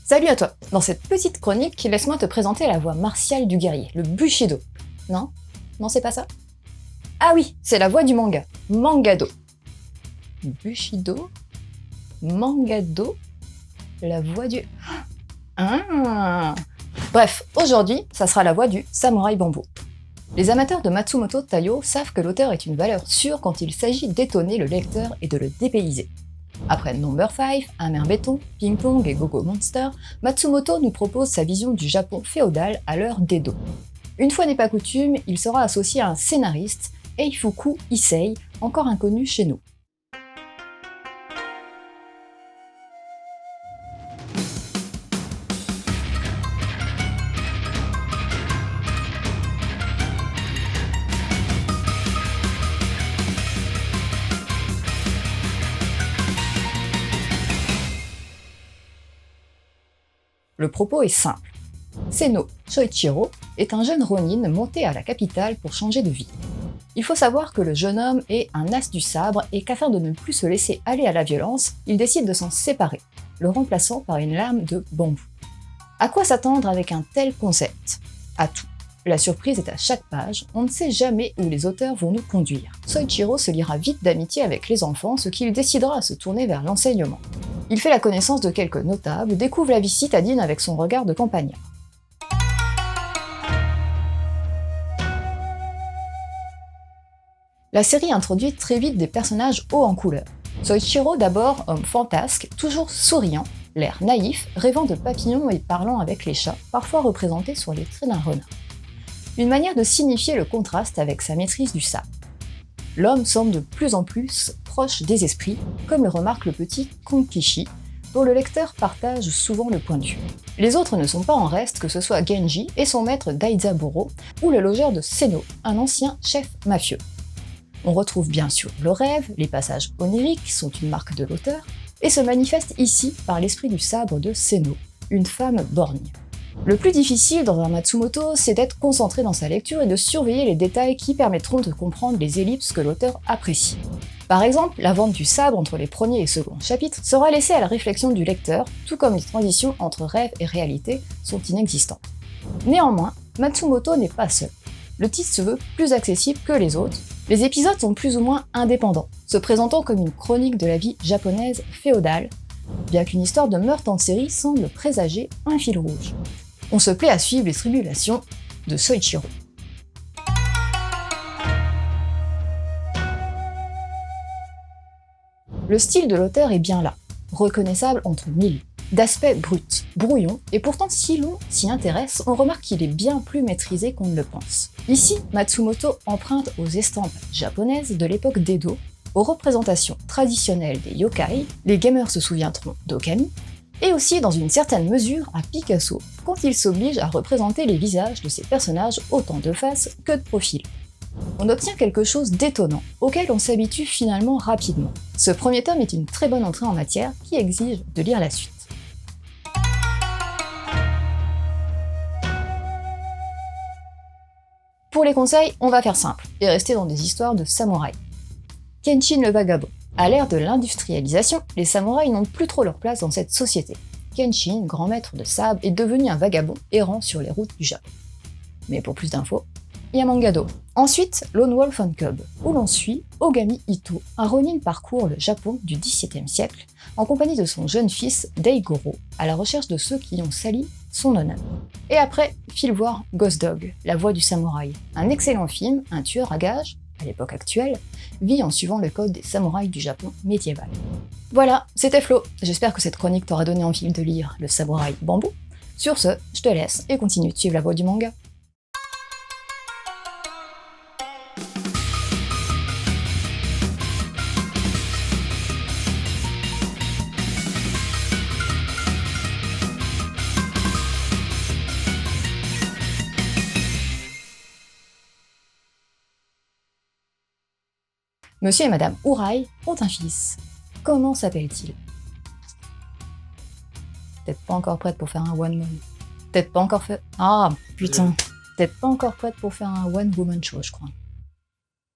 Salut à toi. Dans cette petite chronique, laisse-moi te présenter la voix martiale du guerrier, le Bushido. Non? Non, c'est pas ça? Ah oui, c'est la voix du manga, Mangado. Bushido? Mangado? La voix du... Ah. Bref, aujourd'hui, ça sera la voix du samouraï bambou. Les amateurs de Matsumoto Taiyo savent que l'auteur est une valeur sûre quand il s'agit d'étonner le lecteur et de le dépayser. Après Number 5, Amer Béton, Ping Pong et Gogo Monster, Matsumoto nous propose sa vision du Japon féodal à l'heure d'Edo. Une fois n'est pas coutume, il sera associé à un scénariste, Eifuku Issei, encore inconnu chez nous. Le propos est simple. Seno Shoichiro est un jeune ronin monté à la capitale pour changer de vie. Il faut savoir que le jeune homme est un as du sabre et qu'afin de ne plus se laisser aller à la violence, il décide de s'en séparer, le remplaçant par une lame de bambou. À quoi s'attendre avec un tel concept? À tout. La surprise est à chaque page, on ne sait jamais où les auteurs vont nous conduire. Soichiro se liera vite d'amitié avec les enfants, ce qui le décidera à se tourner vers l'enseignement. Il fait la connaissance de quelques notables, découvre la vie citadine avec son regard de campagnard. La série introduit très vite des personnages hauts en couleur. Soichiro d'abord, homme fantasque, toujours souriant, l'air naïf, rêvant de papillons et parlant avec les chats, parfois représentés sur les traits d'un renard. Une manière de signifier le contraste avec sa maîtrise du sabre. L'homme semble de plus en plus proche des esprits, comme le remarque le petit Konkishi, dont le lecteur partage souvent le point de vue. Les autres ne sont pas en reste, que ce soit Genji et son maître Daizaburo, ou le logeur de Seno, un ancien chef mafieux. On retrouve bien sûr le rêve, les passages oniriques sont une marque de l'auteur, et se manifestent ici par l'esprit du sabre de Seno, une femme borgne. Le plus difficile dans un Matsumoto, c'est d'être concentré dans sa lecture et de surveiller les détails qui permettront de comprendre les ellipses que l'auteur apprécie. Par exemple, la vente du sabre entre les premiers et seconds chapitres sera laissée à la réflexion du lecteur, tout comme les transitions entre rêve et réalité sont inexistantes. Néanmoins, Matsumoto n'est pas seul. Le titre se veut plus accessible que les autres. Les épisodes sont plus ou moins indépendants, se présentant comme une chronique de la vie japonaise féodale, bien qu'une histoire de meurtre en série semble présager un fil rouge. On se plaît à suivre les tribulations de Soichiro. Le style de l'auteur est bien là, reconnaissable entre mille. D'aspect brut, brouillon, et pourtant si l'on s'y intéresse, on remarque qu'il est bien plus maîtrisé qu'on ne le pense. Ici, Matsumoto emprunte aux estampes japonaises de l'époque d'Edo, aux représentations traditionnelles des yokai, les gamers se souviendront d'Okami, et aussi dans une certaine mesure à Picasso, quand il s'oblige à représenter les visages de ses personnages autant de face que de profil. On obtient quelque chose d'étonnant, auquel on s'habitue finalement rapidement. Ce premier tome est une très bonne entrée en matière qui exige de lire la suite. Pour les conseils, on va faire simple, et rester dans des histoires de samouraïs. Kenshin le vagabond. À l'ère de l'industrialisation, les samouraïs n'ont plus trop leur place dans cette société. Kenshin, grand maître de sabre, est devenu un vagabond errant sur les routes du Japon. Mais pour plus d'infos, il y a Mangado. Ensuite, Lone Wolf and Cub, où l'on suit Ogami Ito, un ronin parcourt le Japon du XVIIe siècle, en compagnie de son jeune fils Daigoro, à la recherche de ceux qui ont sali son honneur. Et après, file voir Ghost Dog, la voix du samouraï. Un excellent film, un tueur à gages, à l'époque actuelle, vit en suivant le code des samouraïs du Japon médiéval. Voilà, c'était Flo. J'espère que cette chronique t'aura donné envie de lire Le Samouraï Bambou. Sur ce, je te laisse et continue de suivre la voie du manga. Monsieur et Madame Urai ont un fils. Comment s'appelle-t-il? Peut-être pas encore prête pour faire un one man. Peut-être pas encore fait... Ah, putain. Peut-être pas encore prête pour faire un one woman show, je crois.